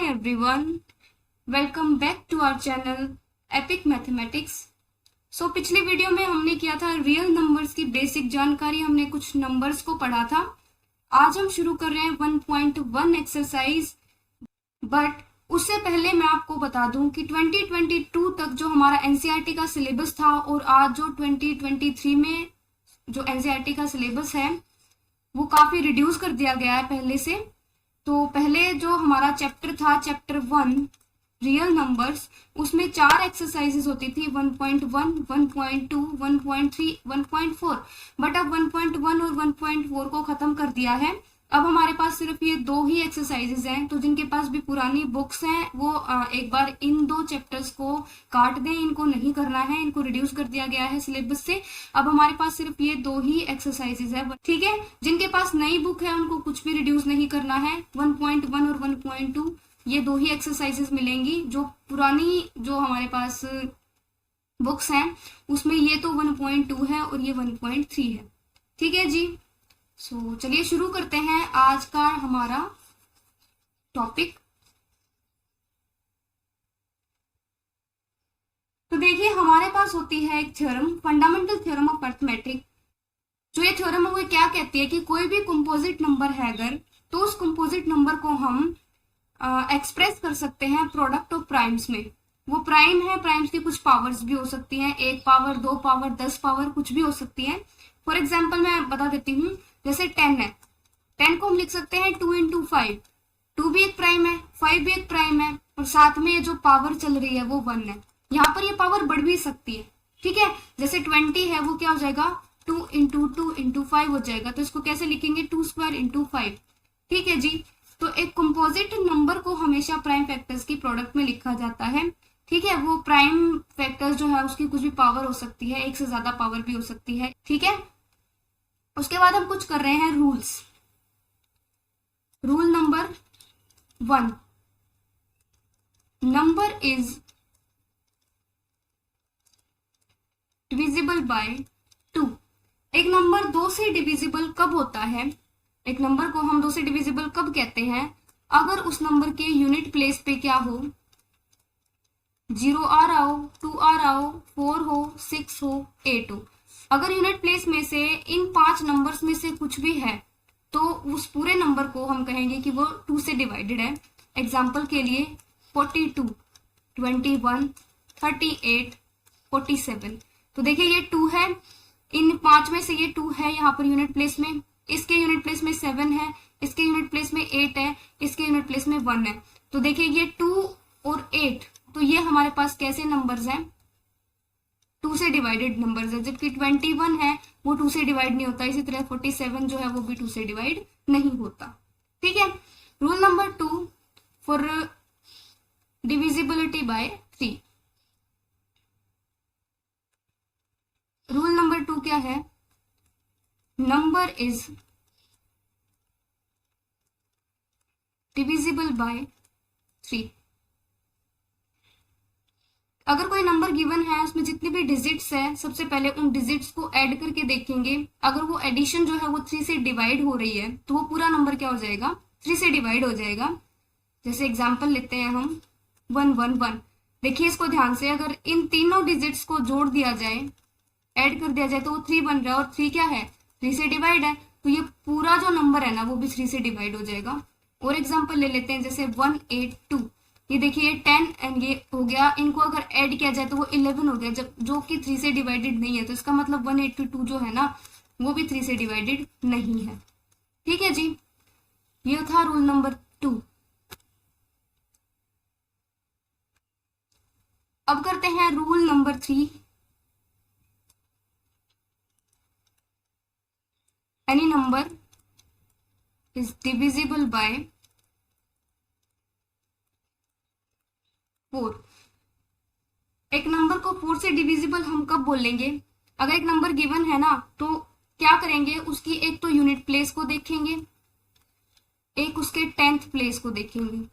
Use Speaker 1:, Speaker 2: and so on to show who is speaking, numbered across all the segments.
Speaker 1: everyone, welcome back to our channel Epic Mathematics. सो पिछली video में हमने किया था रियल नंबर्स की बेसिक जानकारी, हमने कुछ नंबर्स को पढ़ा था. आज हम शुरू कर रहे हैं 1.1 एक्सरसाइज. बट उससे पहले मैं आपको बता दूं कि 2022 तक जो हमारा एनसीईआरटी का सिलेबस था और आज जो 2023 में जो एनसीईआरटी का सिलेबस है वो काफी रिड्यूस कर दिया गया है पहले से. तो पहले जो हमारा चैप्टर था, चैप्टर 1 रियल नंबर्स, उसमें 4 एक्सरसाइजेस होती थी, 1.1, 1.2, 1.3, 1.4. बट अब 1.1 और 1.4 को खत्म कर दिया है. अब हमारे पास सिर्फ ये 2 ही एक्सरसाइजेस हैं. तो जिनके पास भी पुरानी बुक्स हैं वो एक बार इन 2 चैप्टर्स को काट दें. इनको नहीं करना है, इनको रिड्यूस कर दिया गया है सिलेबस से. अब हमारे पास सिर्फ ये 2 ही एक्सरसाइजेस है. ठीक है, जिनके पास नई बुक है उनको कुछ भी रिड्यूस नहीं करना है. 1.1 और 1.2 ये 2 ही एक्सरसाइजेस मिलेंगी. जो पुरानी जो हमारे पास बुक्स हैं उसमें ये तो 1.2 है और ये 1.3 है. ठीक है जी. सो चलिए शुरू करते हैं आज का हमारा टॉपिक. तो देखिए हमारे पास होती है एक theorem, fundamental theorem of arithmetic. जो ये थ्योरम है वो क्या कहती है कि कोई भी कंपोजिट नंबर है अगर, तो उस कंपोजिट नंबर को हम एक्सप्रेस कर सकते हैं प्रोडक्ट ऑफ प्राइम्स में. वो प्राइम है, प्राइम्स की कुछ पावर्स भी हो सकती हैं, 1 पावर, 2 पावर, 10 पावर, कुछ भी हो सकती है. फॉर एग्जाम्पल मैं बता देती हूँ, जैसे 10 है, 10 को हम लिख सकते हैं 2 into 5. 2 भी एक प्राइम है, 5 भी एक प्राइम है, और साथ में जो पावर चल रही है वो 1 है. यहाँ पर ये पावर बढ़ भी सकती है. ठीक है, जैसे 20 है वो क्या हो जाएगा 2 into 2 into 5 हो जाएगा. तो इसको कैसे लिखेंगे 2 square into 5. ठीक है जी. तो एक कंपोजिट नंबर को हमेशा प्राइम फैक्टर्स की प्रोडक्ट में लिखा जाता है. ठीक है, वो प्राइम फैक्टर्स जो है उसकी कुछ भी पावर हो सकती है, एक से ज्यादा पावर भी हो सकती है. ठीक है, उसके बाद हम कुछ कर रहे हैं rules. Rule number 1, number is divisible by 2. एक नंबर 2 से डिविजिबल कब होता है, एक नंबर को हम 2 से डिविजिबल कब कहते हैं, अगर उस नंबर के यूनिट प्लेस पे क्या हो, 0 आ रहा हो, 2 आ रहा हो, 4 हो, 6 हो, 8 हो. अगर यूनिट प्लेस में से इन 5 नंबर्स में से कुछ भी है तो उस पूरे नंबर को हम कहेंगे कि वो 2 से डिवाइडेड है. एग्जाम्पल के लिए 42, 21, 38, 47. तो देखिए ये 2 है, इन 5 में से ये 2 है यहाँ पर यूनिट प्लेस में, इसके यूनिट प्लेस में 7 है, इसके यूनिट प्लेस में 8 है, इसके यूनिट प्लेस में 1 है. तो देखिए ये 2 और 8, तो ये हमारे पास कैसे नंबर्स हैं, 2 से डिवाइडेड नंबर्स है. जबकि 21 है वो 2 से डिवाइड नहीं होता. इसी तरह 47 जो है वो भी 2 से डिवाइड नहीं होता. ठीक है. Rule number 2 for divisibility bye 3. Rule number 2 क्या है, नंबर इज डिविजिबल बाय 3. अगर कोई नंबर गिवन है उसमें जितनी भी डिजिट्स है, सबसे पहले उन डिजिट्स को ऐड करके देखेंगे. अगर वो एडिशन जो है वो 3 से डिवाइड हो रही है तो वो पूरा नंबर क्या हो जाएगा, 3 से डिवाइड हो जाएगा. जैसे एग्जांपल लेते हैं हम 111. देखिए इसको ध्यान से, अगर इन तीनों डिजिट्स को जोड़ दिया जाए, ऐड कर दिया जाए तो वो 3 बन रहा है, और 3 क्या है 3 से डिवाइड है. तो ये पूरा जो नंबर है ना वो भी 3 से डिवाइड हो जाएगा. और एग्जाम्पल ले लेते हैं जैसे 182. ये देखिए 10 एंड ये हो गया, इनको अगर ऐड किया जाए तो वो 11 हो गया, जब जो कि 3 से डिवाइडेड नहीं है. तो इसका मतलब 182 जो है ना वो भी 3 से डिवाइडेड नहीं है. ठीक है जी, ये था रूल नंबर 2. अब करते हैं rule number 3. Any number is divisible by 4. एक नंबर को 4 से डिविजिबल हम कब बोलेंगे, अगर एक नंबर गिवन है ना तो क्या करेंगे, उसकी एक तो यूनिट प्लेस को देखेंगे, एक उसके 10th प्लेस को देखेंगे.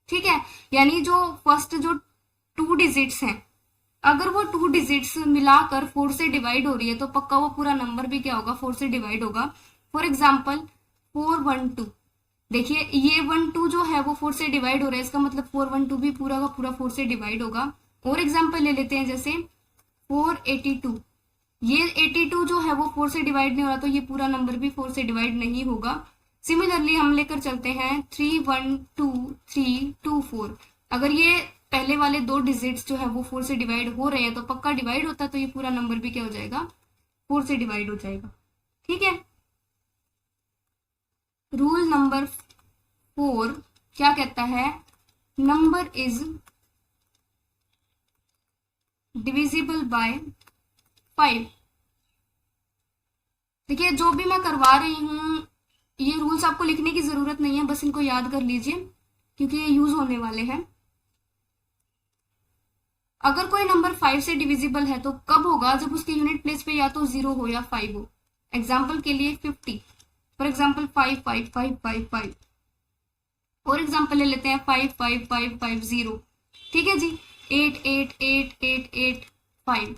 Speaker 1: ठीक है, यानी जो फर्स्ट जो 2 डिजिट्स हैं, अगर वो 2 डिजिट्स मिलाकर 4 से डिवाइड हो रही है तो पक्का वो पूरा नंबर भी क्या होगा 4 से डिवाइड होगा. For example 412. देखिए ये 1 2 जो है वो 4 से डिवाइड हो रहा है, इसका मतलब 4 1 2 भी पूरा का पूरा 4 से डिवाइड होगा। और एग्जाम्पल ले लेते हैं, जैसे 482, ये 82 जो है वो 4 से डिवाइड नहीं हो रहा, तो ये पूरा नंबर भी 4 से डिवाइड नहीं होगा। सिमिलरली हम लेकर चलते हैं 312 324, अगर ये पहले वाले दो डिजिट्स जो है वो 4 से डिवाइड हो रहे हैं तो पक्का डिवाइड होता है, तो ये पूरा नंबर भी क्या हो जाएगा, 4 से डिवाइड हो जाएगा। ठीक है, रूल नंबर 4 क्या कहता है, नंबर इज डिविजिबल बाय 5। देखिए जो भी मैं करवा रही हूँ ये रूल्स आपको लिखने की जरूरत नहीं है, बस इनको याद कर लीजिए क्योंकि ये यूज होने वाले हैं। अगर कोई नंबर 5 से डिविजिबल है तो कब होगा, जब उसके यूनिट प्लेस पे या तो 0 हो या 5 हो। एग्जाम्पल के लिए 50, फॉर एग्जाम्पल 5 5 5 5 5, और एग्जाम्पल ले लेते हैं 5 5 5 5 0। ठीक है जी, 8 8 8 8 8 5।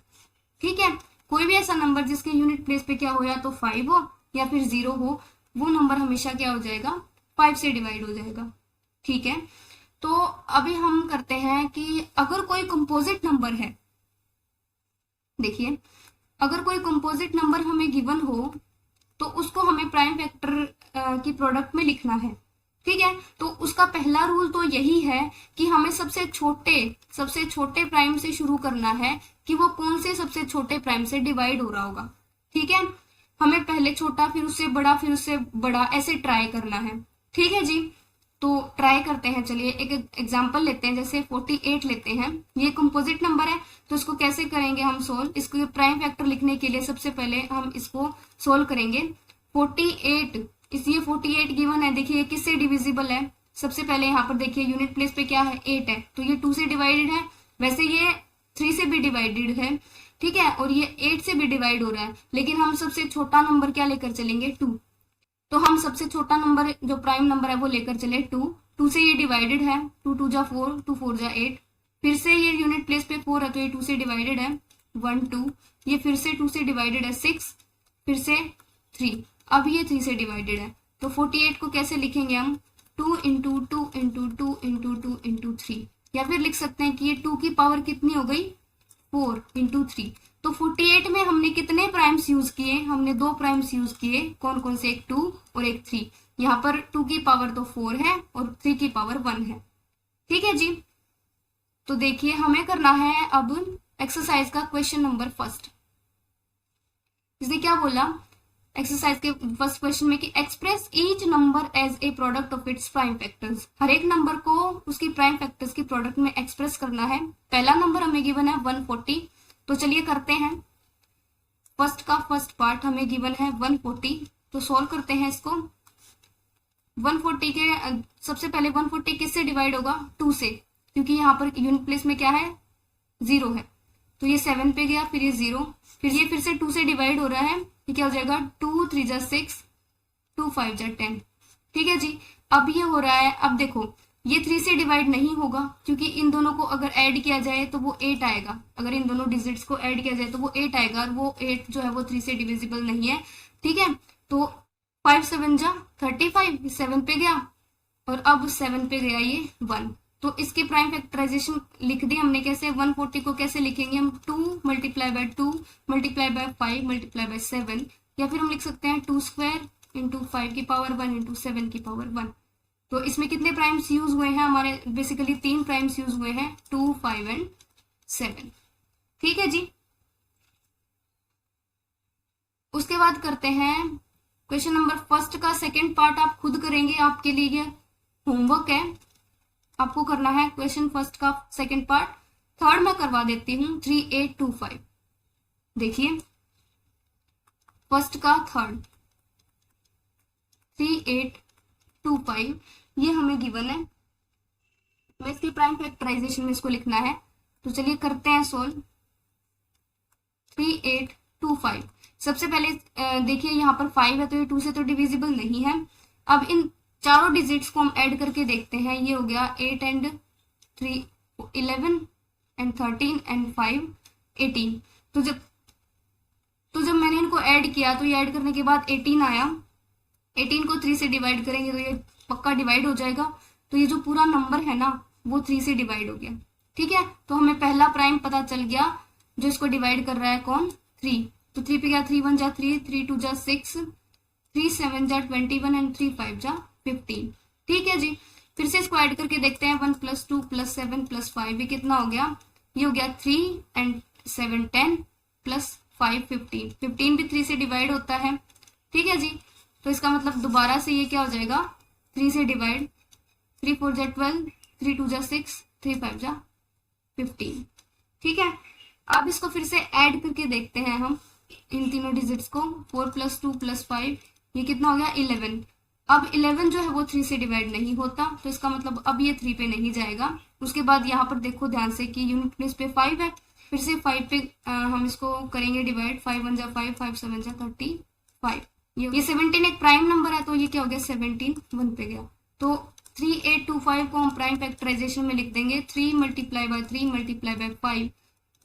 Speaker 1: ठीक है, कोई भी ऐसा नंबर जिसके यूनिट प्लेस पे क्या हो, या तो 5 हो या फिर 0 हो, वो नंबर हमेशा क्या हो जाएगा, 5 से डिवाइड हो जाएगा। ठीक है, तो अभी हम करते हैं कि अगर कोई कंपोजिट नंबर है, देखिए अगर कोई कंपोजिट नंबर हमें गिवन हो तो उसको हमें प्राइम फैक्टर की प्रोडक्ट में लिखना है। ठीक है, तो उसका पहला रूल तो यही है कि हमें सबसे छोटे प्राइम से शुरू करना है कि वो कौन से सबसे छोटे प्राइम से डिवाइड हो रहा होगा। ठीक है, हमें पहले छोटा फिर उससे बड़ा फिर उससे बड़ा ऐसे ट्राई करना है। ठीक है जी, तो ट्राई करते हैं, चलिए एक एग्जांपल लेते हैं, जैसे 48 लेते हैं। ये कंपोजिट नंबर है तो इसको कैसे करेंगे हम सोल्व, इसको प्राइम फैक्टर लिखने के लिए सबसे पहले हम इसको सोल्व करेंगे। 48, इसलिए 48 गिवन है, देखिए किससे डिविजिबल है, सबसे पहले यहाँ पर देखिए यूनिट प्लेस पे क्या है, 8 है, तो ये 2 से डिवाइडेड है, वैसे ये 3 से भी डिवाइडेड है। ठीक है, और ये 8 से भी डिवाइड हो रहा है, लेकिन हम सबसे छोटा नंबर क्या लेकर चलेंगे, 2। तो हम सबसे छोटा नंबर जो प्राइम नंबर है वो लेकर चले 2 से ये डिवाइडेड है, 2 2 जा 4, 2 4 जा 8, फिर से ये यूनिट प्लेस पे 4 है तो ये 2 से डिवाइडेड है, 1 2, ये फिर से 2 से डिवाइडेड है 6, फिर से 3, अब ये 3 से डिवाइडेड है। तो 48 को कैसे लिखेंगे हम, 2 इंटू 2 इंटू 2 इंटू 2 इंटू 3, या फिर लिख सकते हैं कि ये 2 की पावर कितनी हो गई, 4 इंटू 3। तो 48 में हमने कितने प्राइम्स यूज किए, हमने 2 प्राइम्स यूज किए, कौन कौन से, एक 2 और एक 3। यहाँ पर 2 की पावर तो 4 है और 3 की पावर 1 है। ठीक है जी, तो देखिए हमें करना है अब एक्सरसाइज का क्वेश्चन नंबर फर्स्ट। इसने क्या बोला एक्सरसाइज के फर्स्ट क्वेश्चन में कि express each number as a product of its prime factors, हर एक नंबर को उसकी प्राइम फैक्टर्स की प्रोडक्ट में एक्सप्रेस करना है। पहला नंबर हमें गिवन है 140, तो चलिए करते हैं। फर्स्ट का फर्स्ट पार्ट हमें गिवन है 140, तो सॉल्व करते हैं इसको। 140 के सबसे पहले 140 किससे डिवाइड होगा, 2 से, क्योंकि यहाँ पर यूनिट प्लेस में क्या है, 0 है, तो ये 7 पे गया, फिर ये 0, फिर ये फिर से 2 से डिवाइड हो रहा है, ये क्या हो जाएगा, 2 3 जा 6, 2 5 जा 10। ठीक है जी, अब ये हो रहा है, अब देखो ये 3 से डिवाइड नहीं होगा क्योंकि इन दोनों को अगर ऐड किया जाए तो वो 8 आएगा, अगर इन दोनों डिजिट्स को ऐड किया जाए तो वो 8 आएगा, और वो 8 जो है वो 3 से डिविजिबल नहीं है। ठीक है, तो 5 7 जा 35, 7 पे गया, और अब 7 पे गया ये 1, तो इसके प्राइम फैक्टराइजेशन लिख दी हमने कैसे, 140 को कैसे लिखेंगे हम, 2 multiply by 2 multiply by 5 multiply by 7, या फिर हम लिख सकते हैं 2 स्क्वायर इंटू 5 की पावर 1 इंटू 7 की पावर 1। तो इसमें कितने प्राइम्स यूज हुए हैं हमारे, बेसिकली 3 प्राइम्स यूज हुए हैं, 2 5 एंड 7। ठीक है जी, उसके बाद करते हैं क्वेश्चन नंबर फर्स्ट का सेकंड पार्ट, आप खुद करेंगे, आपके लिए होमवर्क है, आपको करना है क्वेश्चन फर्स्ट का सेकंड पार्ट। थर्ड मैं करवा देती हूँ 3825। देखिए फर्स्ट का थर्ड 3825 ये हमें गिवन है, मैं इसकी प्राइम फैक्टराइजेशन में इसको लिखना है, तो चलिए करते हैं सोल्व। 3825 सबसे पहले देखिए यहाँ पर 5 है तो ये 2 से तो डिविजिबल नहीं है। अब इन चारों डिजिट्स को हम ऐड करके देखते हैं, ये हो गया 8 एंड 3 11 एंड 13 एंड 5 18। तो जब मैंने इनको ऐड किया तो ये ऐड करने के बाद 18 आया, 18 को 3 से डिवाइड करेंगे तो ये पक्का डिवाइड हो जाएगा। तो ये जो पूरा नंबर है ना वो 3 से डिवाइड हो गया। ठीक है, तो हमें पहला प्राइम पता चल गया जो इसको डिवाइड कर रहा है, कौन, 3। तो 3 पे क्या, 3 1 जा 3, 3 2 जा 6, 3 7 जा 21 एंड 3 5 जा 15। ठीक है जी, फिर से इसको ऐड करके देखते हैं। 1 + 2 + 7 + 5 ये कितना हो गया, ये हो गया 3 एंड 7 10 + 5 15। 15 भी 3 से डिवाइड होता है। ठीक है जी, तो इसका मतलब दोबारा से ये क्या हो जाएगा, 3 से डिवाइड। 3 4 जा 12, 3 2 जा 6, 3 5 जा 15। ठीक है, अब इसको फिर से ऐड करके देखते हैं हम इन तीनों डिजिट्स को। 4 + 2 + 5 ये कितना हो गया, 11। अब 11 जो है वो 3 से डिवाइड नहीं होता, तो इसका मतलब अब ये 3 पे नहीं जाएगा। उसके बाद यहाँ पर देखो ध्यान से कि यूनिट प्लेस पे 5 है, फिर से 5 पे हम इसको करेंगे डिवाइड। 5 1 जा 5, 5 7 जा 35। ये 17 एक प्राइम नंबर है, तो ये क्या हो गया, 17 1 पे गया। तो 3825 को हम प्राइम फैक्टराइजेशन में लिख देंगे 3 × 3 × 5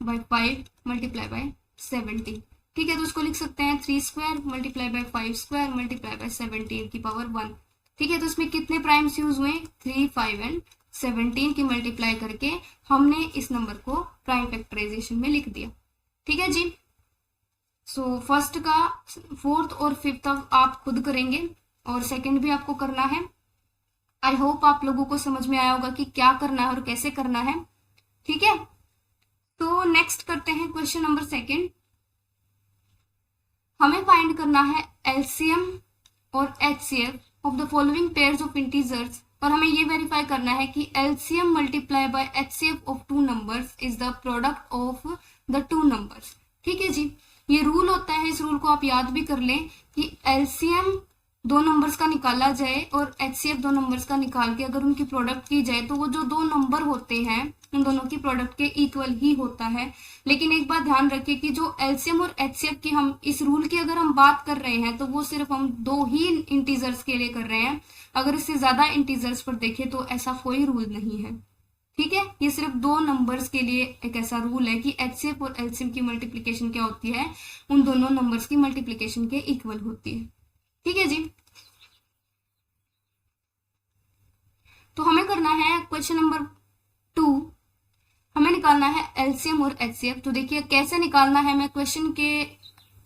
Speaker 1: by 5 × 70। ठीक है, तो उसको लिख सकते हैं 3 स्क्वायर × 5 स्क्वायर × 17 की पावर 1। ठीक है, तो इसमें कितने प्राइम्स यूज हुए, 3 5 एंड 17 की मल्टीप्लाई करके हमने इस नंबर को प्राइम फैक्टराइजेशन में लिख दिया। ठीक है जी, सो फर्स्ट का, फोर्थ और फिफ्थ आप खुद करेंगे और सेकंड भी आपको करना है। आई होप आप लोगों को समझ में आया होगा कि क्या करना है और कैसे करना है। ठीक है, तो नेक्स्ट करते हैं क्वेश्चन नंबर 2। हमें फाइंड करना है एलसीएम और HCF of the following pairs of integers, और हमें ये वेरीफाई करना है कि LCM multiply by HCF of 2 numbers is the product of the 2 numbers. ठीक है जी, ये रूल होता है, इस रूल को आप याद भी कर लें कि एलसीएम 2 नंबर्स का निकाला जाए और एचसीएफ 2 नंबर्स का निकाल के अगर उनकी प्रोडक्ट की जाए तो वो जो 2 नंबर होते हैं उन दोनों की प्रोडक्ट के इक्वल ही होता है। लेकिन एक बात ध्यान रखिए कि जो एलसीएम और एचसीएफ की हम इस रूल की अगर हम बात कर रहे हैं तो वो सिर्फ हम 2 ही इंटीजर्स के लिए कर रहे हैं। अगर इससे ज्यादा इंटीजर्स पर देखें तो ऐसा कोई रूल नहीं है। ठीक है, ये सिर्फ 2 नंबर्स के लिए एक ऐसा रूल है कि एचसीएफ और एलसीएम की मल्टीप्लीकेशन क्या होती है, उन दोनों नंबर्स की मल्टीप्लीकेशन के इक्वल होती है। ठीक है जी, तो हमें करना है क्वेश्चन नंबर 2, हमें निकालना है एलसीएम और एचसीएफ। तो देखिए कैसे निकालना है, मैं क्वेश्चन के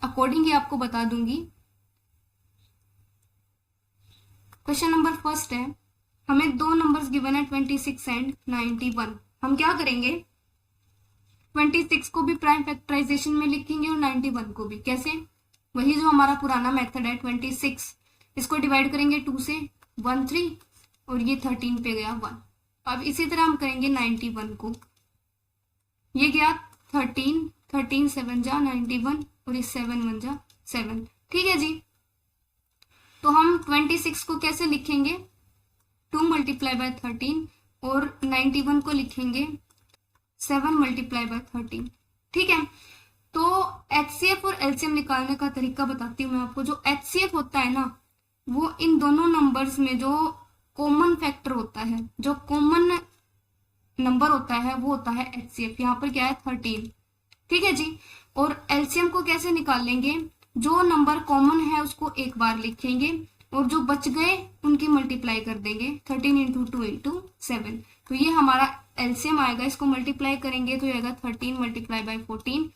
Speaker 1: अकॉर्डिंग ही आपको बता दूंगी। क्वेश्चन नंबर 1 है, हमें 2 नंबर्स गिवन है 26 एंड 91। हम क्या करेंगे, 26 को भी प्राइम फैक्टराइजेशन में लिखेंगे और 91 को भी। कैसे, वही जो हमारा पुराना मेथड है। 26 इसको डिवाइड करेंगे 2 से, 1 3 और ये 13 पे गया 1। अब इसी तरह हम करेंगे 91 को, ये गया 13, 13 7 जा 91 और ये 7 1 जा 7। ठीक है जी, तो हम 26 को कैसे लिखेंगे, 2 × 13 और 91 को लिखेंगे 7 × 13। ठीक है, तो एचसीएफ और एलसीएम निकालने का तरीका बताती हूँ मैं आपको। जो एचसीएफ होता है ना, वो इन दोनों नंबर्स में जो कॉमन फैक्टर होता है, जो कॉमन नंबर होता है वो होता है एचसीएफ। यहाँ पर क्या है, 13। ठीक है जी, और एलसीएम को कैसे निकाल लेंगे, जो नंबर कॉमन है उसको एक बार लिखेंगे और जो बच गए उनकी मल्टीप्लाई कर देंगे 13 × 2 × 7। तो ये हमारा एलसीएम आएगा, इसको मल्टीप्लाई करेंगे तो ये आएगा 13 × 14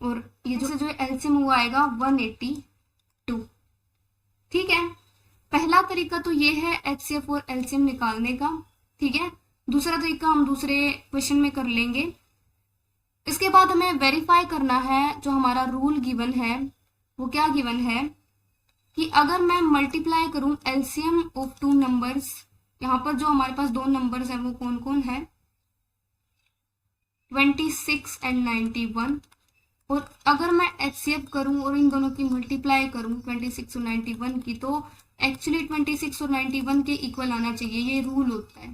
Speaker 1: और ये जो एलसीएम हुआ आएगा 182। ठीक है, पहला तरीका तो ये है एचसीएफ और एलसीएम निकालने का। ठीक है, दूसरा तरीका हम दूसरे क्वेश्चन में कर लेंगे। इसके बाद हमें वेरीफाई करना है, जो हमारा रूल गिवन है वो क्या गिवन है कि अगर मैं मल्टीप्लाई करूं एलसीएम ऑफ 2 नंबर्स, यहाँ पर जो हमारे पास 2 नंबर्स हैं वो कौन कौन है, 26 एंड 91, और अगर मैं एचसीएफ करूं और इन दोनों की मल्टीप्लाई करूं 26 और 91 की, तो एक्चुअली 26 और 91 के इक्वल आना चाहिए, ये रूल होता है।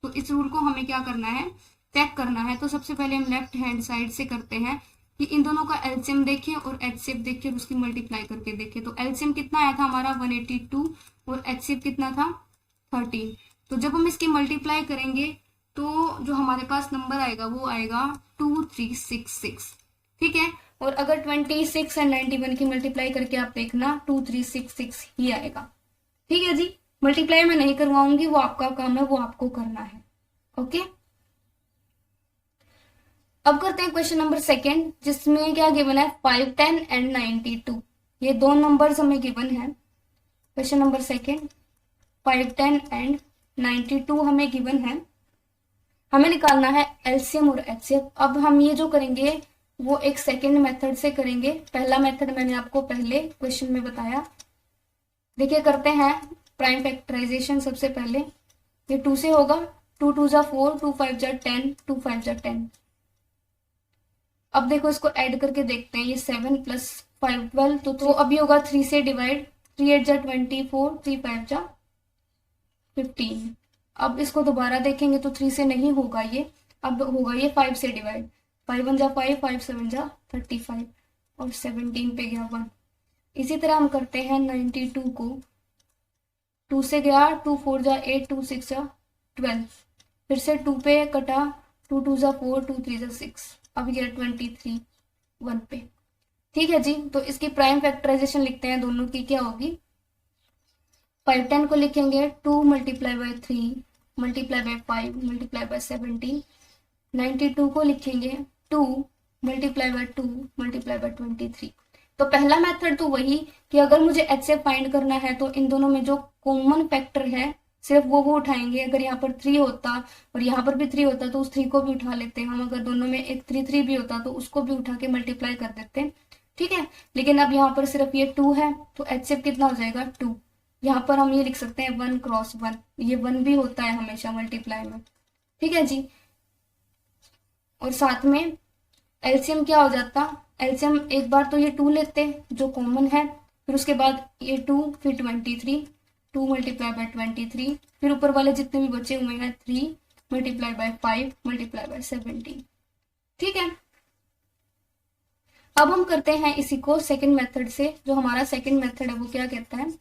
Speaker 1: तो इस रूल को हमें क्या करना है, चेक करना है। तो सबसे पहले हम लेफ्ट हैंड साइड से करते हैं कि इन दोनों का एलसीएम देखें और एचसीएफ देखें और उसकी मल्टीप्लाई करके देखें। तो एलसीएम कितना आया था हमारा 182 और एचसीएफ कितना था 13। तो जब हम इसकी मल्टीप्लाई करेंगे तो जो हमारे पास नंबर आएगा वो आएगा 2366। ठीक है, और अगर 26 और 91 की मल्टीप्लाई करके आप देखना 2366 ही आएगा। ठीक है जी, मल्टीप्लाई मैं नहीं करवाऊंगी, वो आपका काम है, वो आपको करना है। ओके, अब करते हैं क्वेश्चन नंबर सेकेंड, जिसमें क्या गिवन है 5, 10 एंड 92। ये दो नंबर्स हमें गिवन है। क्वेश्चन नंबर सेकेंड 5, 10 एंड 92 हमें गिवन है। हमें निकालना है एलसीएम और एचसीएफ। अब हम ये जो करेंगे वो एक सेकेंड मेथड से करेंगे। पहला मेथड मैंने आपको पहले क्वेश्चन में बताया। देखिए करते हैं प्राइम फैक्टराइजेशन। सबसे पहले ये 2 से होगा, 2 2 जा 4, 2 5 जा 10, 2 5 जा 10। अब देखो इसको ऐड करके देखते हैं, ये 7 प्लस 5 12, तो अभी होगा 3 से डिवाइड, 3 8 जा 24, 3 5 जा 15। अब इसको दोबारा देखेंगे तो 3 से नहीं होगा ये, अब होगा ये 5 से डिवाइड, 5 1 जा 5, 5 7 जा 35 और 17 पे गया 1। इसी तरह हम करते हैं 92 को, 2 से गया, 2 4 जा 8, 2 6 जा 12, फिर से 2 पे कटा, 2 2 जा 4, 2 3 जा 6, अब गया 23 1 पे। ठीक है जी, तो इसकी प्राइम फैक्टराइजेशन लिखते हैं दोनों की, क्या होगी 5 10 को लिखेंगे 2 multiply by 3 multiply by 5 multiply by 17। 92 को लिखेंगे 2 मल्टीप्लाई बाय 2 मल्टीप्लाई बाय 23। तो पहला मेथड तो वही कि अगर मुझे एच से फाइंड करना है तो इन दोनों में जो कॉमन फैक्टर है सिर्फ वो उठाएंगे। अगर यहाँ पर 3 होता और यहाँ पर भी 3 होता तो उस 3 को भी उठा लेते हैं हम। अगर दोनों में एक 3 3 भी होता तो उसको भी उठा के मल्टीप्लाई कर देते। ठीक है, लेकिन अब यहाँ पर सिर्फ ये 2 है तो एच से कितना हो जाएगा 2। यहाँ पर हम ये लिख सकते हैं 1 क्रॉस 1, ये 1 भी होता है हमेशा मल्टीप्लाई में। ठीक है जी, और साथ में एलसीएम क्या हो जाता, एलसीएम एक बार तो ये 2 लेते जो कॉमन है, फिर उसके बाद ये 2, फिर 23, 2 मल्टीप्लाई बाय 23, फिर ऊपर वाले जितने भी बचे हुए हैं 3 मल्टीप्लाई बाय 5 मल्टीप्लाई बाय 17। ठीक है, अब हम करते हैं इसी को सेकंड मेथड से। जो हमारा सेकंड मेथड है वो क्या कहता है,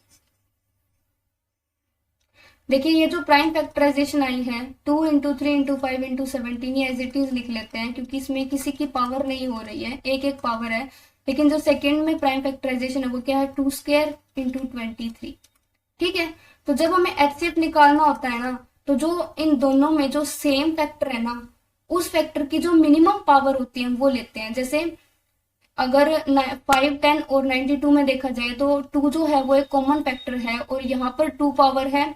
Speaker 1: देखिए ये जो प्राइम फैक्टराइजेशन आई है 2 × 3 × 5 × 17, ये एज इट इज लिख लेते हैं क्योंकि इसमें किसी की पावर नहीं हो रही है, एक एक पावर है। लेकिन जो सेकंड में प्राइम फैक्टराइजेशन है वो क्या है 2² × 23। ठीक है, तो जब हमें एचसीएफ निकालना होता है ना, तो जो इन दोनों में जो सेम फैक्टर है ना, उस फैक्टर की जो मिनिमम पावर होती है वो लेते हैं। जैसे अगर 5 10 और 92 में देखा जाए तो 2 जो है वो एक कॉमन फैक्टर है और यहाँ पर 2 पावर है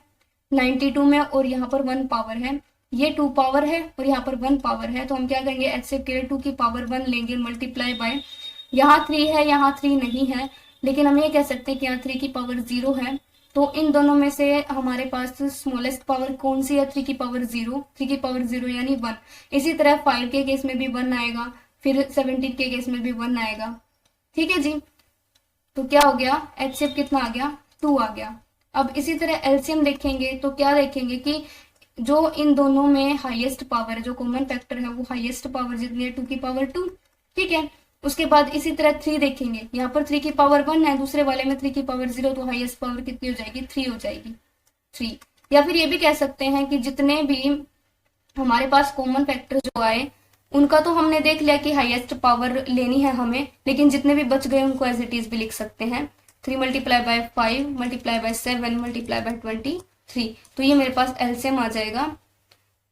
Speaker 1: 92 में और यहाँ पर 1 पावर है। ये 2 पावर है और यहाँ पर 1 पावर है, तो हम क्या करेंगे एचसीएफ के लिए 2 की पावर 1 लेंगे मल्टीप्लाई बाय, यहाँ 3 है यहाँ 3 नहीं है, लेकिन हम ये कह सकते हैं कि यहाँ 3 की पावर 0 है। तो इन दोनों में से हमारे पास स्मॉलेस्ट पावर कौन सी है 3 की पावर 0, 3 की पावर 0 यानी 1। इसी तरह 5 के केस में भी 1 आएगा, फिर 17 के केस में भी 1 आएगा। ठीक है जी, तो क्या हो गया एचसीएफ कितना आ गया 2 आ गया। अब इसी तरह एलसीएम देखेंगे तो क्या देखेंगे कि जो इन दोनों में हाईएस्ट पावर है, जो कॉमन फैक्टर है वो हाईएस्ट पावर जितनी है 2 की पावर 2। ठीक है, उसके बाद इसी तरह 3 देखेंगे, यहाँ पर 3 की पावर 1 है, दूसरे वाले में 3 की पावर 0, तो हाईएस्ट पावर कितनी हो जाएगी 3 हो जाएगी 3। या फिर ये भी कह सकते हैं कि जितने भी हमारे पास कॉमन फैक्टर जो आए उनका तो हमने देख लिया कि हाईएस्ट पावर लेनी है हमें, लेकिन जितने भी बच गए उनको एज इट इज भी लिख सकते हैं 3 multiply by 5 multiply by 7 multiply by 23। तो ये मेरे पास एलसीएम आ जाएगा।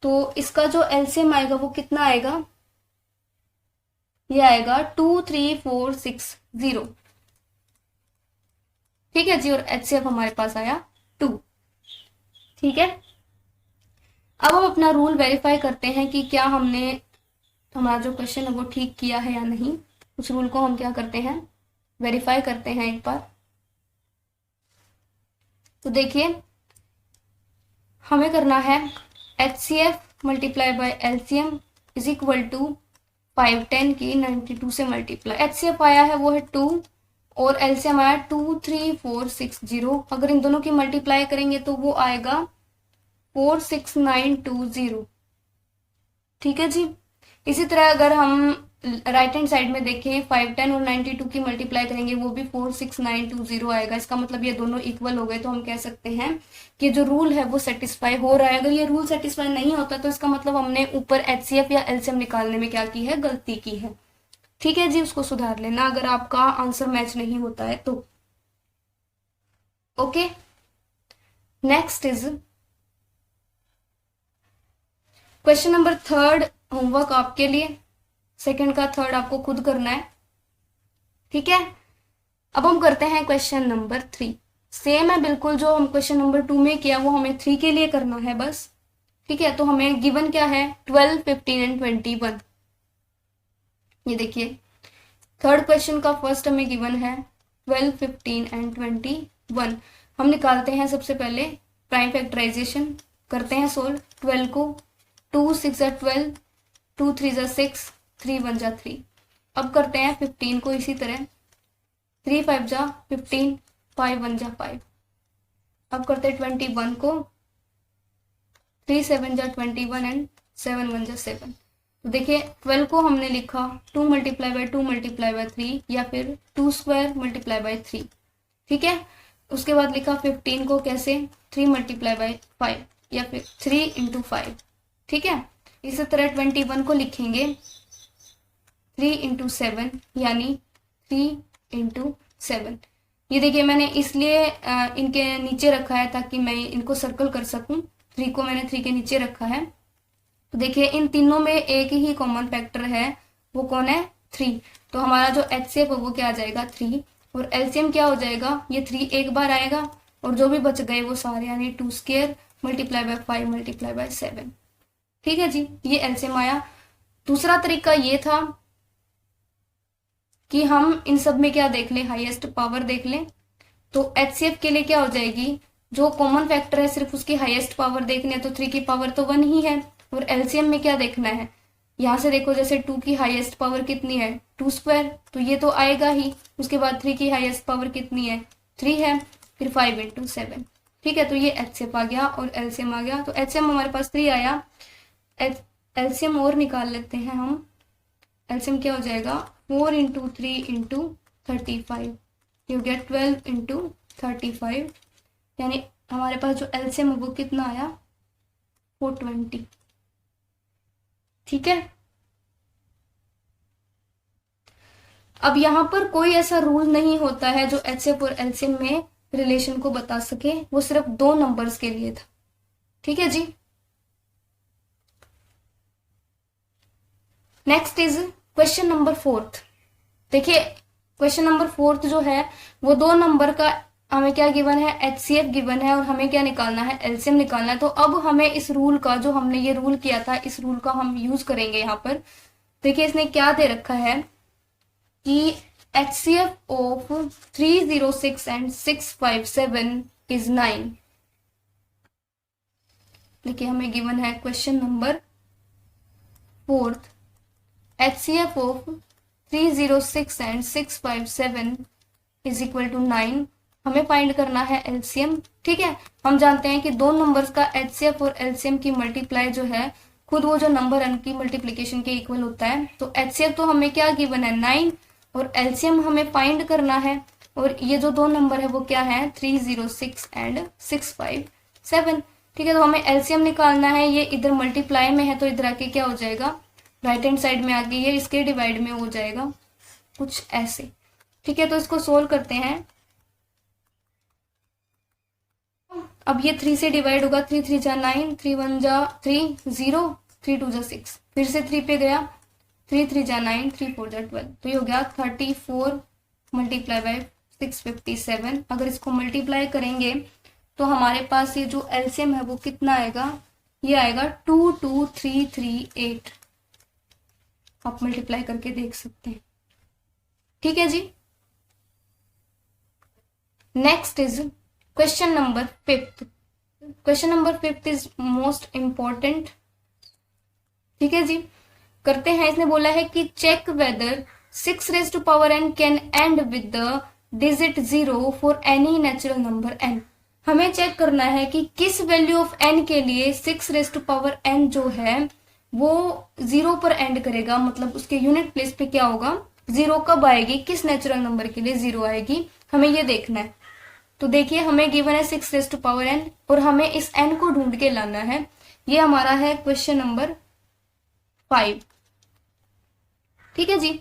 Speaker 1: तो इसका जो एलसीएम आएगा वो कितना आएगा, ये आएगा 2 3 4 6 0। ठीक है जी, और एचसीएफ हमारे पास आया 2। ठीक है, अब हम अपना रूल वेरीफाई करते हैं कि क्या हमने हमारा जो क्वेश्चन है वो ठीक किया है या नहीं। उस रूल को हम क्या करते हैं वेरीफाई करते हैं एक बार। तो देखिए हमें करना है HCF multiply by LCM is equal to 5 10 की 92 से मल्टीप्लाई। एचसीएफ आया है वो है 2 और एलसीएम आया 2 3 4 6 0। अगर इन दोनों की मल्टीप्लाई करेंगे तो वो आएगा 46920। ठीक है जी, इसी तरह अगर हम राइट हैंड साइड में देखें 5 10 और 92 की मल्टीप्लाई करेंगे वो भी 46920 आएगा। इसका मतलब ये दोनों इक्वल हो गए, तो हम कह सकते हैं कि जो रूल है वो सेटिस्फाई हो रहा है। अगर ये रूल सेटिस्फाई नहीं होता तो इसका मतलब हमने ऊपर एचसीएफ या एलसीएम निकालने में क्या की है, गलती की है। ठीक है जी, उसको सुधार लेना अगर आपका आंसर मैच नहीं होता है तो। Okay, next is question number 3 homework आपके लिए, सेकंड का थर्ड आपको खुद करना है, ठीक है। अब हम करते हैं क्वेश्चन नंबर 3। सेम है बिल्कुल जो हम क्वेश्चन नंबर 2 में किया, वो हमें 3 के लिए करना है बस, ठीक है। तो हमें गिवन क्या है, 12, 15 एंड 21। ये देखिए थर्ड क्वेश्चन का फर्स्ट हमें गिवन है 12, 15 एंड 21। हम निकालते हैं सबसे पहले प्राइम फैक्टराइजेशन, करते हैं सोल्व। 12 को 2 6 12, 2 3 6, 3 1 3। अब करते हैं 15 को इसी तरह, 3 5 15, 5 1 5। अब करते हैं 21 को, 3 7 21 एंड 7 1 7। तो देखिए 12 को हमने लिखा 2 मल्टीप्लाई बाय 2 मल्टीप्लाई बाय 3, या फिर 2 स्क्वायर मल्टीप्लाई बाय 3, ठीक है। उसके बाद लिखा 15 को कैसे, 3 मल्टीप्लाई बाय 5, या फिर 3 इंटू 5, ठीक है। इसी तरह 21 को लिखेंगे 3 इंटू 7, यानी 3 इंटू 7। ये देखिए मैंने इसलिए इनके नीचे रखा है ताकि मैं इनको सर्कल कर सकूं। 3 को मैंने 3 के नीचे रखा है। तो देखिए इन तीनों में एक ही कॉमन फैक्टर है, वो कौन है, 3। तो हमारा जो HCF है वो क्या आ जाएगा, 3। और LCM क्या हो जाएगा, ये 3 एक बार आएगा, और जो भी बच गए वो सारे, यानी 2 square multiply by 5 multiply by 7, ठीक है जी। ये LCM आया। दूसरा तरीका ये था कि हम इन सब में क्या देख लें, हाईएस्ट पावर देख लें। तो HCF के लिए क्या हो जाएगी, जो कॉमन फैक्टर है सिर्फ उसकी हाईएस्ट पावर देखनी है, तो 3 की पावर तो 1 ही है। और LCM में क्या देखना है, यहाँ से देखो जैसे 2 की हाईएस्ट पावर कितनी है, 2 स्क्वायर, तो ये तो आएगा ही। उसके बाद 3 की हाईएस्ट पावर कितनी है, 3 है, फिर 5 इंटू 7, ठीक है। तो ये HCF आ गया और LCM आ गया। तो HCM हमारे पास 3 आया, LCM और निकाल लेते हैं हम। LCM क्या हो जाएगा, 4 इंटू 3 इंटू 35, ये हो गया 12 इंटू 35, यानी हमारे पास जो LCM है वो कितना आया, 420, ठीक है। अब यहाँ पर कोई ऐसा रूल नहीं होता है जो HCF और LCM में रिलेशन को बता सके, वो सिर्फ 2 नंबर्स के लिए था, ठीक है जी। Next is question number 4। देखिए क्वेश्चन नंबर 4 जो है वो 2 नंबर का हमें क्या गिवन है, HCF गिवन है, और हमें क्या निकालना है, LCM निकालना है। तो अब हमें इस रूल का, जो हमने ये रूल किया था, इस रूल का हम यूज करेंगे यहाँ पर। देखिए इसने क्या दे रखा है कि HCF ऑफ 306 एंड 657 इज 9। देखिए हमें गिवन है question number 4, HCF of 306 and 657 is equal to 9। हमें फाइंड करना है LCM, ठीक है। हम जानते हैं कि 2 नंबर्स का HCF और LCM की मल्टीप्लाई जो है खुद वो जो नंबर है उनकी मल्टीप्लीकेशन के इक्वल होता है। तो HCF तो हमें क्या गिवन है, 9, और LCM हमें फाइंड करना है। और ये जो 2 नंबर है वो क्या है, 306 एंड 657, ठीक है। तो हमें LCM निकालना है, ये इधर मल्टीप्लाई में है तो इधर आके क्या हो जाएगा, राइट हैंड साइड में आके ये इसके डिवाइड में हो जाएगा, कुछ ऐसे, ठीक है। तो इसको सोल्व करते हैं। अब ये 3 से डिवाइड होगा, 3 3 जा 9, 3 1 जा 3 0, 3 2 जा 6, फिर से 3 पे गया, 3 3 जा 9, 3 4 जा 12, तो ये हो गया 34 मल्टीप्लाई बाय 657। अगर इसको मल्टीप्लाई करेंगे तो हमारे पास ये जो LCM है वो कितना आएगा, ये आएगा 22338। आप मल्टीप्लाई करके देख सकते हैं, ठीक है जी। Next is question number 5। Question number 5 is most important, ठीक है जी। करते हैं। इसने बोला है कि check whether 6 raise to power n can end with the digit 0 for any natural number n। हमें चेक करना है कि किस वैल्यू ऑफ n के लिए 6 रेज टू पावर n जो है वो 0 पर एंड करेगा, मतलब उसके यूनिट प्लेस पे क्या होगा, 0 कब आएगी, किस नेचुरल नंबर के लिए 0 आएगी, हमें ये देखना है। तो देखिए हमें गिवन है 6 रेज टू पावर n, और हमें इस n को ढूंढ के लाना है। ये हमारा है क्वेश्चन नंबर 5, ठीक है जी।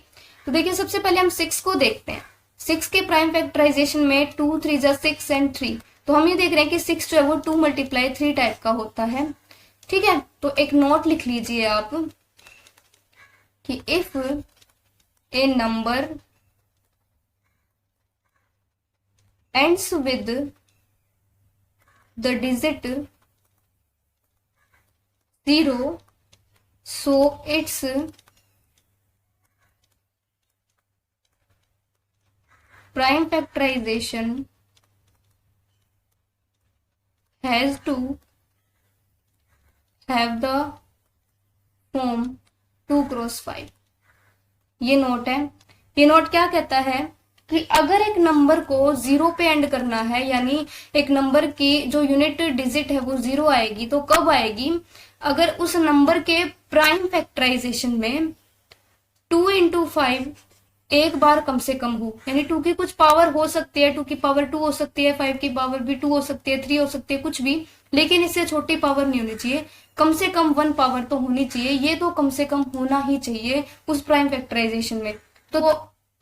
Speaker 1: तो देखिए सबसे पहले हम 6 को देखते हैं। 6 के प्राइम फैक्टराइजेशन में 2 3 जा 6 एंड 3, तो हम ये देख रहे हैं कि 6 जो है वो 2 × 3 टाइप का होता है। ठीक है, तो एक नोट लिख लीजिए आप कि if A number ends with the digit 0 so its prime factorization has to have the form 2×5। ये नोट है। ये नोट क्या कहता है कि अगर एक नंबर को 0 पे एंड करना है, यानी एक नंबर की जो यूनिट डिजिट है वो 0 आएगी, तो कब आएगी? अगर उस नंबर के प्राइम फैक्टराइजेशन में 2 × 5 एक बार कम से कम हो, यानी 2 की कुछ पावर हो सकती है, 2 की पावर 2 हो सकती है, 5 की पावर भी 2 हो सकती है, 3 हो सकती है, कुछ भी, लेकिन इससे छोटी पावर नहीं होनी चाहिए। कम से कम 1 पावर तो होनी चाहिए। ये तो कम से कम होना ही चाहिए उस प्राइम फैक्टराइजेशन में, तो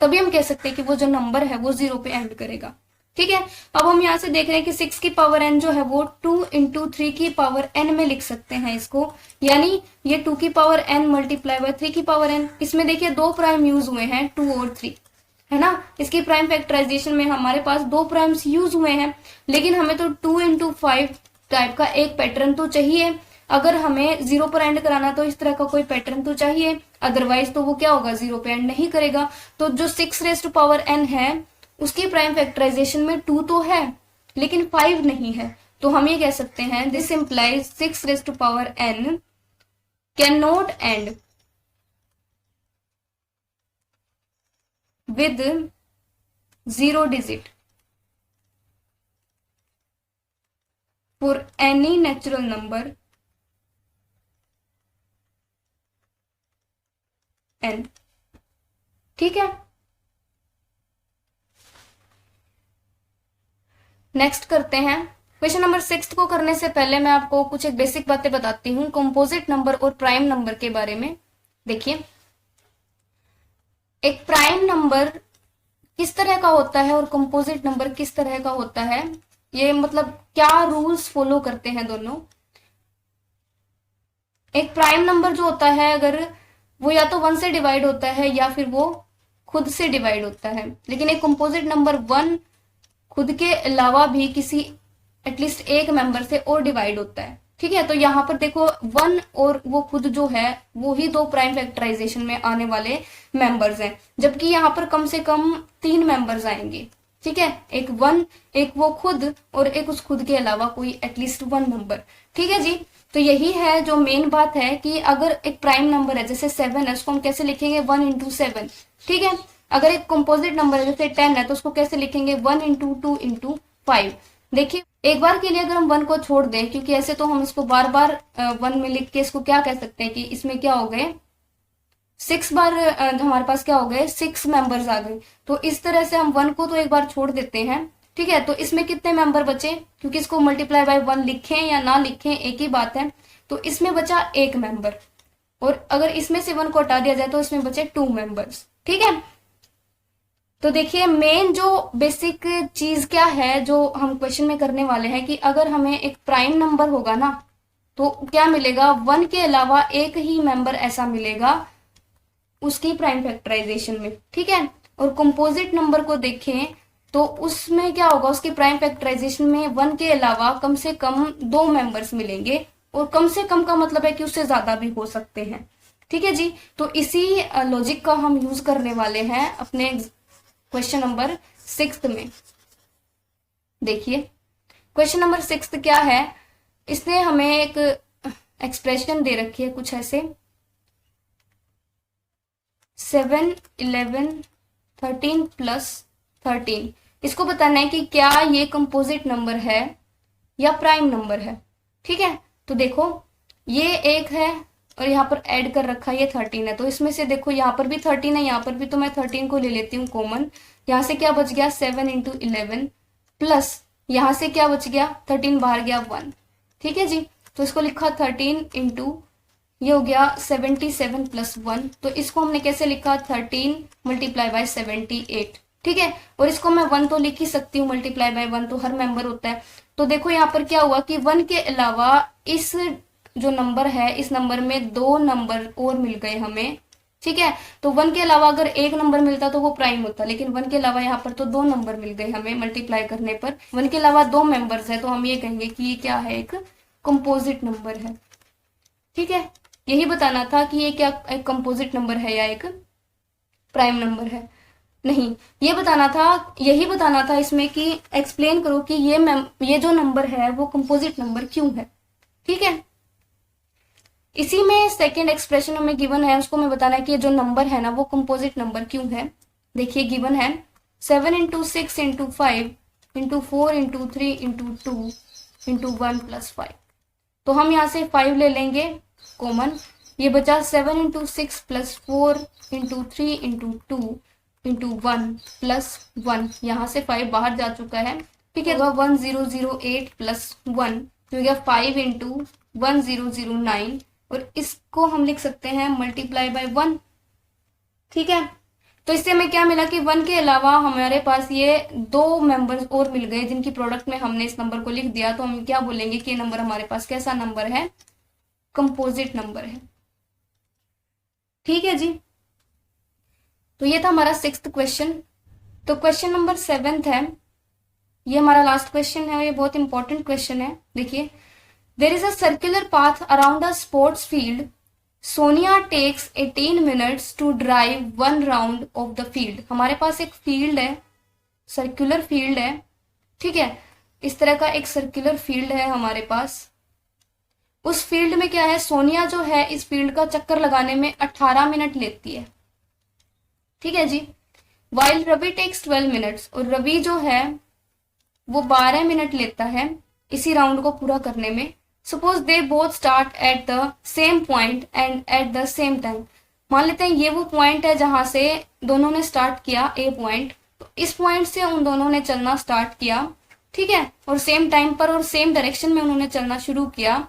Speaker 1: तभी हम कह सकते हैं कि वो जो नंबर है वो 0 पे एंड करेगा। ठीक है, अब हम यहाँ से देख रहे हैं कि 6 की पावर n जो है वो 2 × 3 की पावर n में लिख सकते हैं इसको, यानी ये 2 की पावर n मल्टीप्लाई बाय 3 की पावर n। इसमें देखिए 2 प्राइम यूज हुए हैं, 2 और 3, है ना। इसकी प्राइम फैक्टराइजेशन में हमारे पास 2 प्राइम्स यूज हुए हैं, लेकिन हमें तो 2 × 5 टाइप का एक पैटर्न तो चाहिए। अगर हमें 0 पर एंड कराना तो इस तरह का कोई पैटर्न तो चाहिए, अदरवाइज तो वो क्या होगा, 0 पे एंड नहीं करेगा। तो जो 6n है उसकी प्राइम फैक्टराइजेशन में 2 तो है लेकिन 5 नहीं है, तो हम ये कह सकते हैं this implies 6n can not and with 0 digit for any natural number n। ठीक है, नेक्स्ट करते हैं क्वेश्चन नंबर 6 को। करने से पहले मैं आपको कुछ एक बेसिक बातें बताती हूँ कंपोजिट नंबर और प्राइम नंबर के बारे में। देखिए, एक प्राइम नंबर किस तरह का होता है और कंपोजिट नंबर किस तरह का होता है, ये मतलब क्या रूल्स फॉलो करते हैं दोनों। एक प्राइम नंबर जो होता है अगर वो या तो 1 से डिवाइड होता है या फिर वो खुद से डिवाइड होता है, लेकिन एक कंपोजिट नंबर 1 खुद के अलावा भी किसी एटलीस्ट एक मेंबर से और डिवाइड होता है। ठीक है, तो यहाँ पर देखो 1 और वो खुद जो है वो ही 2 प्राइम फैक्टराइजेशन में आने वाले मेंबर्स हैं, जबकि यहाँ पर कम से कम 3 मेंबर्स आएंगे। ठीक है, एक 1, एक वो खुद, और एक उस खुद के अलावा कोई एटलीस्ट 1 नंबर। ठीक है जी, तो यही है जो मेन बात है कि अगर एक प्राइम नंबर है जैसे 7 है, उसको हम कैसे लिखेंगे, 1 × 7। ठीक है, अगर एक कंपोजिट नंबर है जैसे 10 है तो उसको कैसे लिखेंगे, 1 × 2 × 5। देखिए, एक बार के लिए अगर हम 1 को छोड़ दें, क्योंकि ऐसे तो हम इसको बार बार 1 में लिख के इसको क्या कह सकते हैं कि इसमें क्या हो गए, 6 बार हमारे पास क्या हो गए, 6 मेंबर्स आ गए। तो इस तरह से हम 1 को तो एक बार छोड़ देते हैं। ठीक है, तो इसमें कितने मेंबर बचे, क्योंकि इसको मल्टीप्लाई बाय 1 लिखें या ना लिखें एक ही बात है, तो इसमें बचा 1 मेंबर, और अगर इसमें से 1 को हटा दिया जाए तो इसमें बचे 2 मेंबर्स। ठीक है, तो देखिए मेन जो बेसिक चीज क्या है जो हम क्वेश्चन में करने वाले हैं कि अगर हमें एक प्राइम नंबर होगा ना तो क्या मिलेगा, 1 के अलावा एक ही मेंबर ऐसा मिलेगा उसकी प्राइम फैक्टराइजेशन में। ठीक है, और कंपोजिट नंबर को देखें तो उसमें क्या होगा, उसकी प्राइम फैक्टराइजेशन में 1 के अलावा कम से कम 2 मेंबर्स मिलेंगे, और कम से कम का मतलब है कि उससे ज्यादा भी हो सकते हैं। ठीक है जी, तो इसी लॉजिक का हम यूज करने वाले हैं अपने क्वेश्चन नंबर 6 में। देखिए क्वेश्चन नंबर 6 क्या है, इसने हमें एक एक्सप्रेशन दे रखी है कुछ ऐसे, 7, 11, 13 + 13। इसको बताना है कि क्या ये कंपोजिट नंबर है या प्राइम नंबर है। ठीक है, तो देखो ये 1 है और यहाँ पर ऐड कर रखा है ये 13 है, तो इसमें से देखो यहाँ पर भी 13 है, यहाँ पर भी, तो मैं 13 को ले लेती हूँ कॉमन। यहाँ से क्या बच गया, 7 × 11 प्लस यहाँ से क्या बच गया, 13 बाहर गया 1। ठीक है जी, तो इसको लिखा 13 × ये हो गया 77 + 1, तो इसको हमने कैसे लिखा, 13 × 78। ठीक है। और इसको मैं 1 तो लिख ही सकती हूँ, मल्टीप्लाई बाय 1 तो हर मेंबर होता है। तो देखो यहाँ पर क्या हुआ कि 1 के अलावा इस जो नंबर है, इस नंबर में 2 नंबर और मिल गए हमें, ठीक है। तो 1 के अलावा अगर एक नंबर मिलता तो वो प्राइम होता, लेकिन 1 के अलावा यहाँ पर तो 2 नंबर मिल गए हमें मल्टीप्लाई करने पर। 1 के अलावा 2 मेंबर्स है, तो हम ये कहेंगे कि ये क्या है, एक कंपोजिट नंबर है, ठीक है। यही बताना था कि ये क्या एक कंपोजिट नंबर है या एक प्राइम नंबर है। नहीं, ये बताना था, यही बताना था इसमें कि एक्सप्लेन करो कि ये जो नंबर है वो कंपोजिट नंबर क्यों है, ठीक है। इसी में सेकंड एक्सप्रेशन हमें गिवन है, उसको मैं बताना है कि ये जो नंबर है ना वो कंपोजिट नंबर क्यों है। देखिए गिवन है 7 into 6 into 5 into 4 into 3 into 2 into 1 plus 5। तो हम यहाँ से 5 ले लेंगे कॉमन, ये बचा 7 into 6 plus 4 into 3 into 2 into 1 plus 1, यहाँ से 5 बाहर जा चुका है, ठीक है। 1008 प्लस 1 तो हो गया 5 इंटू 1009, और इसको हम लिख सकते हैं मल्टीप्लाई बाय 1, ठीक है। तो इससे हमें क्या मिला कि 1 के अलावा हमारे पास ये 2 मेंबर्स और मिल गए जिनकी प्रोडक्ट में हमने इस नंबर को लिख दिया। तो हम क्या बोलेंगे कि ये नंबर हमारे पास कैसा नंबर है, कंपोजिट नंबर है, ठीक है जी। तो ये था हमारा 6th क्वेश्चन। तो क्वेश्चन नंबर 7th है, ये हमारा लास्ट क्वेश्चन है, ये बहुत इंपॉर्टेंट क्वेश्चन है। देखिए, there is a circular path around a sports field, Sonia takes 18 minutes to drive 1 round of the field. हमारे पास एक फील्ड है, सर्कुलर फील्ड है, ठीक है। इस तरह का एक सर्कुलर फील्ड है हमारे पास। उस फील्ड में क्या है, सोनिया जो है इस फील्ड का चक्कर लगाने में 18 मिनट लेती है, ठीक है जी। वाइल रवि टेक्स 12 मिनट्स, और रवि जो है वो 12 मिनट लेता है इसी राउंड को पूरा करने में। Suppose they both start at the same point and at the same time. मान लेते हैं ये वो पॉइंट है जहां से दोनों ने स्टार्ट किया, ए पॉइंट, तो इस पॉइंट से उन दोनों ने चलना स्टार्ट किया, ठीक है, और सेम टाइम पर और सेम डायरेक्शन में उन्होंने चलना शुरू किया।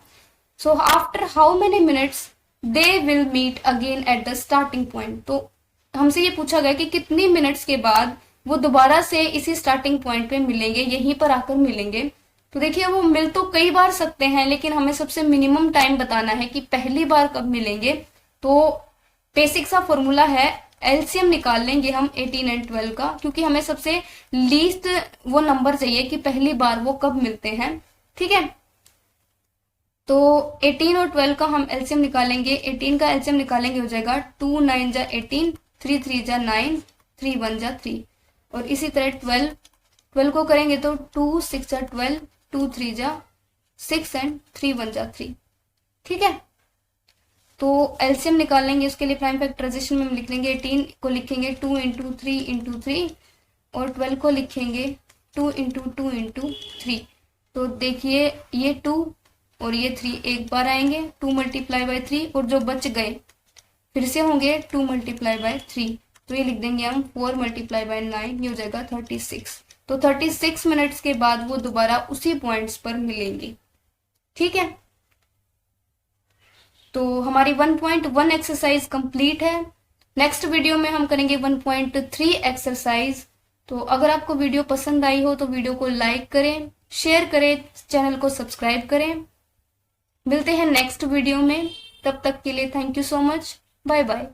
Speaker 1: So after how many minutes they will meet again at the starting point. तो हमसे ये पूछा गया कि कितनी मिनट्स के बाद वो दोबारा से इसी स्टार्टिंग पॉइंट पे मिलेंगे, यहीं पर आकर मिलेंगे। तो देखिए, वो मिल तो कई बार सकते हैं, लेकिन हमें सबसे मिनिमम टाइम बताना है कि पहली बार कब मिलेंगे। तो बेसिक सा फॉर्मूला है, एलसीएम निकाल लेंगे हम 18 एंड 12 का, क्योंकि हमें सबसे लीस्ट वो नंबर चाहिए कि पहली बार वो कब मिलते हैं, ठीक है। तो 18 और 12 का हम एलसीएम निकालेंगे। 18 का एलसीएम निकालेंगे, हो जाएगा 2 9 जा 18, 3 3 जा 9, 3 1 जा 3। और इसी तरह 12 को करेंगे तो 2 6 जा 12, 2 3 जा 6 एंड 3 1 जा 3, ठीक है। तो एलसीएम निकालेंगे, उसके लिए प्राइम फैक्टराइजेशन में हम लिख लेंगे 18 को लिखेंगे 2 इंटू 3 इंटू 3, और 12 को लिखेंगे 2 इंटू 2 इंटू 3। तो देखिए, ये 2 और ये 3 एक बार आएंगे, 2 मल्टीप्लाई बाय 3, और जो बच गए फिर से होंगे 2 मल्टीप्लाई बाय 3। तो ये लिख देंगे हम 4 मल्टीप्लाई बाय 9, ये हो जाएगा 36। तो 36 मिनट्स के बाद वो दोबारा उसी पॉइंट्स पर मिलेंगे, ठीक है। तो हमारी 1.1 एक्सरसाइज कंप्लीट है। नेक्स्ट वीडियो में हम करेंगे 1.3 एक्सरसाइज। तो अगर आपको वीडियो पसंद आई हो तो वीडियो को लाइक करें, शेयर करें, चैनल को सब्सक्राइब करें। मिलते हैं नेक्स्ट वीडियो में, तब तक के लिए thank you so much, bye bye.